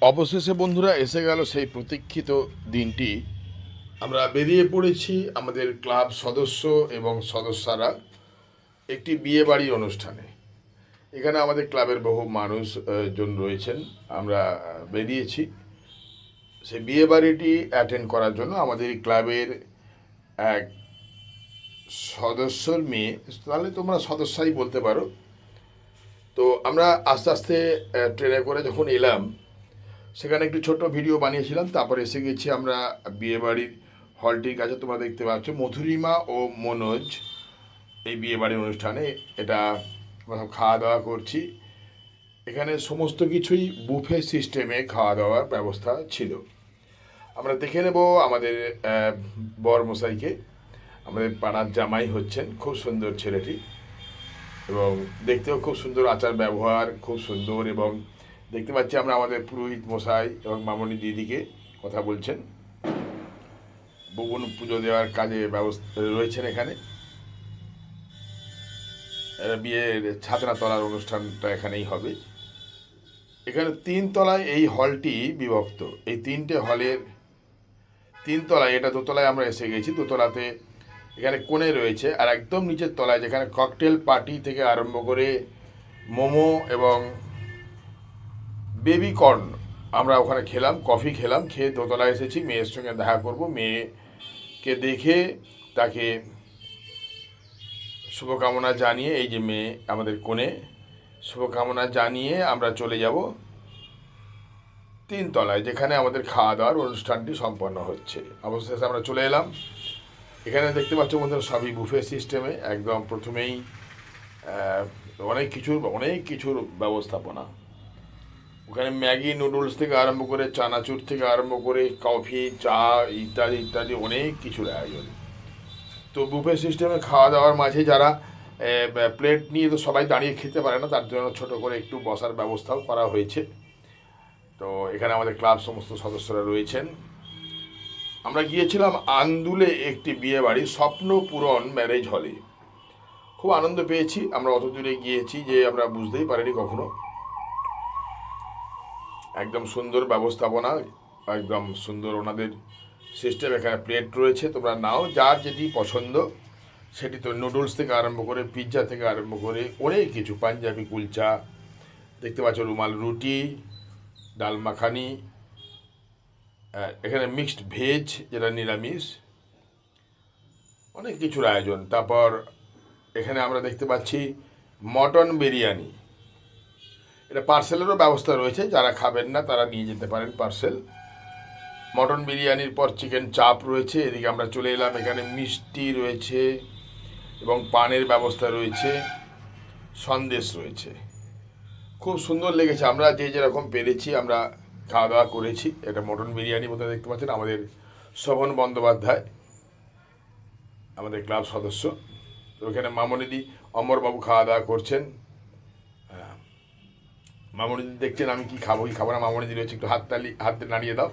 অবশেষে বন্ধুরা এসে গেল সেই প্রতীক্ষিত দিনটি। আমরা বেরিয়ে পড়েছি আমাদের ক্লাব সদস্য এবং সদস্যরা একটি বিয়ে বাড়ির অনুষ্ঠানে। এখানে আমাদের ক্লাবের বহু মানুষ জন রয়েছেন। আমরা বেরিয়েছি সেই বিয়ে বাড়িটি অ্যাটেন্ড করার জন্য। আমাদের এই ক্লাবের এক সদস্যর মেয়ে, তাহলে তোমরা সদস্যই বলতে পারো। তো আমরা আস্তে আস্তে ট্রেনে করে যখন এলাম, সেখানে একটি ছোট্ট ভিডিও বানিয়েছিলাম। তারপর এসে গেছি আমরা বিয়েবাড়ির হলটির কাছে। তোমরা দেখতে পাচ্ছ মধুরিমা ও মনোজ এই বিয়েবাড়ির অনুষ্ঠানে। এটা আমরা সব খাওয়া দাওয়া করছি। এখানে সমস্ত কিছুই বুফে সিস্টেমে খাওয়া দাওয়ার ব্যবস্থা ছিল। আমরা দেখে নেব আমাদের বরমশাইকে। আমাদের পাড়ার জামাই হচ্ছেন, খুব সুন্দর ছেলেটি এবং দেখতেও খুব সুন্দর, আচার ব্যবহার খুব সুন্দর। এবং দেখতে পাচ্ছি আমরা আমাদের পুরোহিত মশাই এবং মামনি দিদিকে কথা বলছেন। ভুবন পুজো দেওয়ার কাজে ব্যবস্থা রয়েছেন এখানে। বিয়ের ছাদনা তলার অনুষ্ঠানটা এখানেই হবে। এখানে 3 তলায় এই হলটি বিভক্ত। এই 3টে হলের 3 তলায়, এটা দোতলায় আমরা এসে গেছি। দোতলাতে এখানে কোণে রয়েছে, আর একদম নিচের তলায় যেখানে ককটেল পার্টি থেকে আরম্ভ করে মোমো এবং বেবি কর্ন আমরা ওখানে খেলাম, কফি খেলাম। খেয়ে দোতলায় এসেছি মেয়ের সঙ্গে দেখা করব। মেয়েকে দেখে তাকে শুভকামনা জানিয়ে, এই যে মেয়ে আমাদের কোণে, শুভকামনা জানিয়ে আমরা চলে যাব 3 তলায়, যেখানে আমাদের খাওয়া দাওয়ার অনুষ্ঠানটি সম্পন্ন হচ্ছে। অবশেষে আমরা চলে এলাম। এখানে দেখতে পাচ্ছ বন্ধুরা সবই বুফে সিস্টেমে। একদম প্রথমেই অনেক কিছুর ব্যবস্থাপনা। ওখানে ম্যাগি নুডলস থেকে আরম্ভ করে চানাচুর থেকে আরম্ভ করে কফি চা ইত্যাদি ইত্যাদি অনেক কিছুর আয়োজন। তো বুফে সিস্টেমে খাওয়া দাওয়ার মাঝে যারা প্লেট নিয়ে তো সবাই দাঁড়িয়ে খেতে পারে না, তার জন্য ছোট করে একটু বসার ব্যবস্থাও করা হয়েছে। তো এখানে আমাদের ক্লাব সমস্ত সদস্যরা রয়েছেন। আমরা গিয়েছিলাম আন্দুলে একটি বিয়ে বাড়ি, স্বপ্ন পূরণ ম্যারেজ হলে। খুব আনন্দ পেয়েছি। আমরা অত দূরে গিয়েছি যে আমরা বুঝতেই পারিনি কখনো। একদম সুন্দর ব্যবস্থাপনা, একদম সুন্দর ওনাদের সিস্টেম। এখানে প্লেট রয়েছে, তোমরা নাও যার যেটি পছন্দ সেটি। তো নুডলস থেকে আরম্ভ করে পিৎজা থেকে আরম্ভ করে অনেক কিছু, পাঞ্জাবি কুলচা, দেখতে পাচ্ছ রুমাল রুটি, ডাল মাখানি, এখানে মিক্সড ভেজ যেটা নিরামিষ, অনেক কিছুর আয়োজন। তারপর এখানে আমরা দেখতে পাচ্ছি মটন বিরিয়ানি। এটা পার্সেলেরও ব্যবস্থা রয়েছে, যারা খাবেন না তারা নিয়ে যেতে পারেন পার্সেল। মটন বিরিয়ানির পর চিকেন চাপ রয়েছে। এদিকে আমরা চলে এলাম, এখানে মিষ্টি রয়েছে এবং পানের ব্যবস্থা রয়েছে, সন্দেশ রয়েছে। খুব সুন্দর লেগেছে। আমরা যে যেরকম পেরেছি আমরা খাওয়া দাওয়া করেছি। এটা মটন বিরিয়ানি বোধহয় দেখতে পাচ্ছেন আমাদের শোভন বন্দ্যোপাধ্যায়, আমাদের ক্লাব সদস্য। তো এখানে মামনিদি অমরবাবু খাওয়া দাওয়া করছেন। মামনিদি দেখছেন আমি কি খাবো কি খাবো না। মামনিদি রয়েছে, একটু হাত নাড়িয়ে দাও।